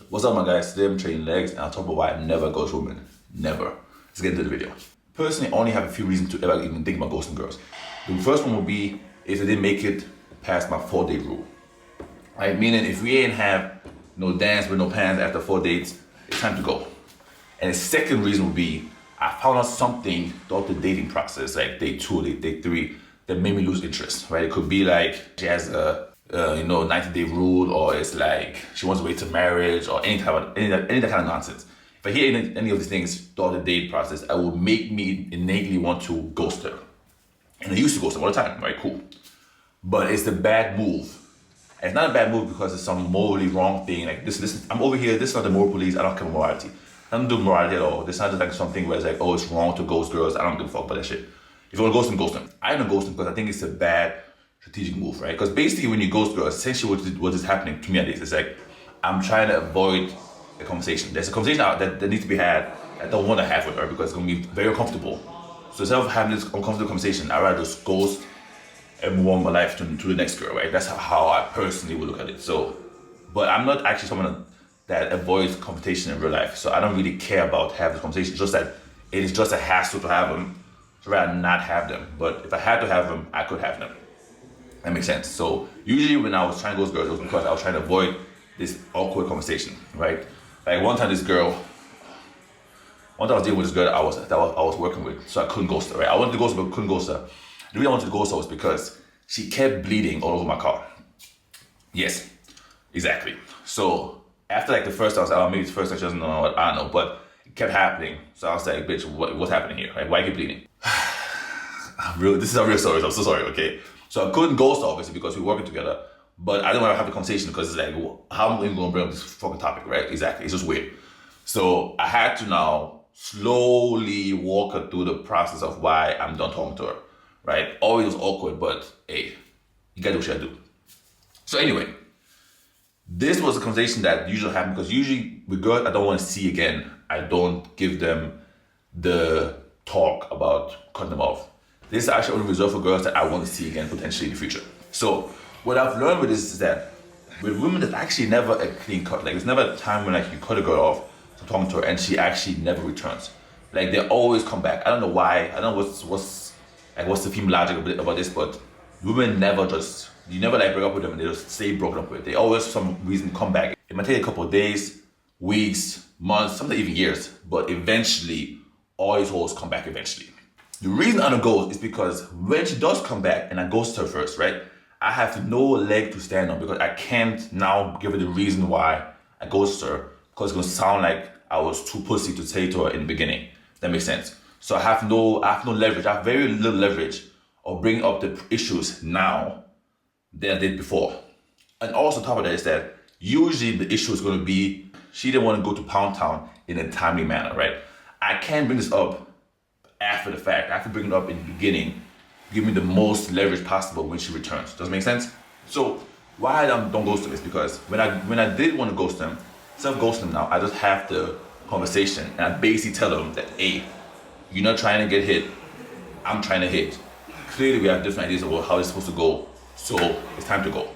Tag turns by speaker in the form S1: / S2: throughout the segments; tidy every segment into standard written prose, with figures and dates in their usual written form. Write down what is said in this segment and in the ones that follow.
S1: What's up, my guys? Today I'm training legs and I'll talk about why I never ghost women. Never. Let's get into the video. Personally, I only have a few reasons to ever even think about ghosting girls. The first one would be if they didn't make it past my 4-date rule. Right? Meaning if we ain't have no dance with no pants after 4 dates, it's time to go. And the second reason would be I found out something throughout the dating process, like day 2, day 3, that made me lose interest, right? It could be like she has a 90-day rule, or it's like she wants to wait to marriage, or any that kind of nonsense. If I hear any of these things throughout the date process, it will make me innately want to ghost her. And I used to ghost her all the time, right? Cool. But it's a bad move. And it's not a bad move because it's some morally wrong thing. Like this, I'm over here, this is not the moral police, I don't care about morality. I don't do morality at all. This is not just like something where it's like, oh, it's wrong to ghost girls. I don't give a fuck about that shit. If you want to ghost them, ghost them. I don't ghost them because I think it's a bad strategic move, right? Because basically when you ghost girls, essentially what is happening to me at least, it's like, I'm trying to avoid a conversation. There's a conversation out that needs to be had I don't want to have with her because it's going to be very uncomfortable. So instead of having this uncomfortable conversation, I'd rather just ghost and move on my life to the next girl, right? That's how I personally would look at it. So, but I'm not actually someone that avoids confrontation in real life. So I don't really care about having this conversation. It's just that it is just a hassle to have them. So rather not have them. But if I had to have them, I could have them. That makes sense. So usually when I was trying to ghost girls, it was because I was trying to avoid this awkward conversation, right? Like one time I was dealing with this girl that I was working with, so I couldn't ghost her, right? I wanted to ghost her, but couldn't ghost her. The reason I wanted to ghost her was because she kept bleeding all over my car. Yes, exactly. So after like the first time, I was like, oh, maybe it's the first time she doesn't know what, I don't know, but it kept happening. So I was like, bitch, what's happening here? Like, why you keep bleeding? This is a real story, so I'm so sorry, okay? So I couldn't ghost her, obviously, because we were working together, but I didn't want to have the conversation because it's like, how am I even going to bring up this fucking topic, right? Exactly, it's just weird. So I had to now slowly walk her through the process of why I'm done talking to her, right? Always was awkward, but hey, you gotta do what you gotta do. So anyway, this was a conversation that usually happens because usually with girls I don't want to see again, I don't give them the talk about cutting them off. This is actually only reserved for girls that I want to see again potentially in the future. So what I've learned with this is that with women, there's actually never a clean cut. Like there's never a time when like you cut a girl off from talking to her and she actually never returns. Like they always come back. I don't know why. I don't know what's the female logic about this, but women never you never like break up with them and they just stay broken up with. They always for some reason come back. It might take a couple of days, weeks, months, sometimes even years, but eventually all these hoes come back eventually. The reason I don't ghost is because when she does come back and I ghost her first, right? I have no leg to stand on because I can't now give her the reason why I ghost her because it's gonna sound like I was too pussy to say to her in the beginning. That makes sense. So I have no leverage. I have very little leverage of bringing up the issues now than I did before. And also top of that is that usually the issue is gonna be she didn't want to go to Pound Town in a timely manner, right? I can't bring this up after the fact. I have to bring it up in the beginning. Give me the most leverage possible when she returns. Does it make sense? So why I don't ghost them is because when I did want to ghost them, instead of ghosting them now, I just have the conversation and I basically tell them that, hey, you're not trying to get hit, I'm trying to hit. Clearly we have different ideas about how it's supposed to go, so it's time to go,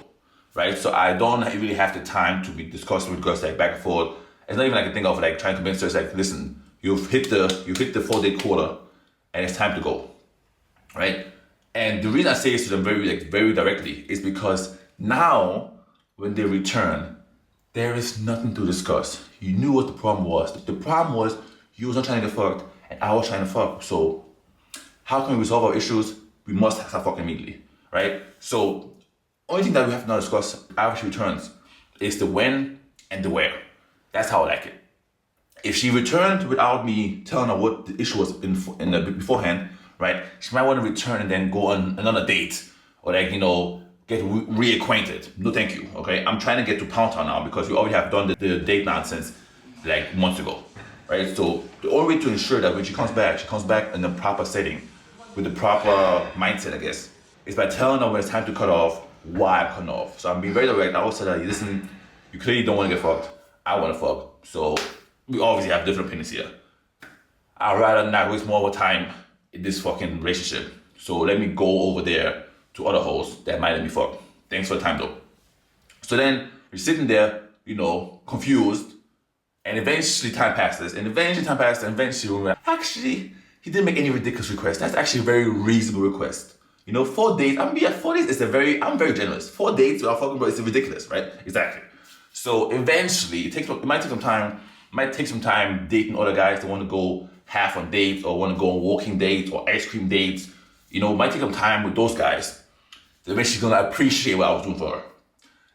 S1: right? So I don't really have the time to be discussing with girls like back and forth. It's not even like a thing of like trying to convince her, it's like, listen, you've hit the 4-day quota and it's time to go, right? And the reason I say this to them very directly is because now when they return, there is nothing to discuss. You knew what the problem was. The problem was you was not trying to get fucked and I was trying to fuck. So how can we resolve our issues? We must start fucking immediately, right? So only thing that we have to now discuss after she returns is the when and the where. That's how I like it. If she returned without me telling her what the issue was beforehand, right? She might want to return and then go on another date or like, get reacquainted. No, thank you, okay? I'm trying to get to Pound Town now because we already have done the date nonsense like months ago, right? So the only way to ensure that when she comes back in the proper setting with the proper mindset, I guess, is by telling her when it's time to cut off, why I'm cutting off. So I'm being very direct. I always say that, listen, you clearly don't want to get fucked. I want to fuck. So we obviously have different opinions here. I'd rather not waste more of our time in this fucking relationship. So let me go over there to other hoes that might let me fuck. Thanks for the time though. So then you're sitting there, confused, and eventually time passes, and eventually we were, actually, he didn't make any ridiculous request. That's actually a very reasonable request. You know, 4 dates, 4 days is I'm very generous. 4 dates without fucking bro, it's ridiculous, right? Exactly. So eventually, it might take some time dating other guys that want to go half on dates or want to go on walking dates or ice cream dates. You know, it might take some time with those guys. Then she's gonna appreciate what I was doing for her.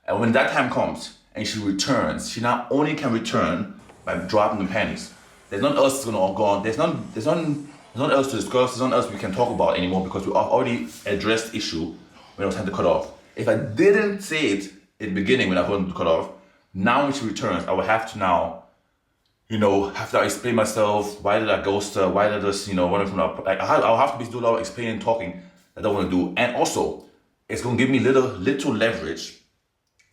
S1: And when that time comes and she returns, she not only can return by dropping the panties. There's nothing else that's gonna go on. There's nothing else to discuss. There's nothing else we can talk about anymore because we already addressed the issue when it was time to cut off. If I didn't say it in the beginning when I wanted to cut off, now when she returns, I will have to now, you know, have to explain myself. Why did I ghost her? Why did I just, you know, run from her? Like I'll have to be do a lot of explaining, talking that I don't want to do. And also, it's gonna give me little leverage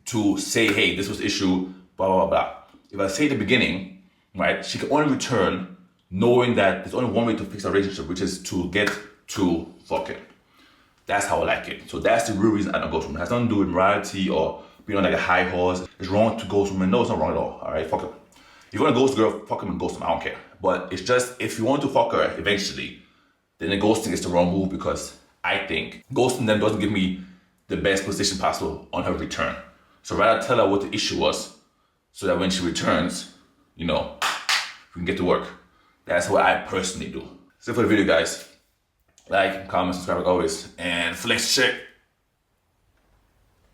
S1: to say, hey, this was the issue, blah, blah, blah. If I say at the beginning, right, she can only return knowing that there's only one way to fix a relationship, which is to get to fucking. That's how I like it. So that's the real reason I don't ghost women. It has nothing to do with morality or being on like a high horse. It's wrong to ghost women. No, it's not wrong at all. All right, fuck him. If you want to ghost a girl, fuck him and ghost him. I don't care. But it's just, if you want to fuck her eventually, then the ghosting is the wrong move because I think ghosting them doesn't give me the best position possible on her return. So rather tell her what the issue was so that when she returns, you know, we can get to work. That's what I personally do. So for the video, guys, like, comment, subscribe like always, and flex check.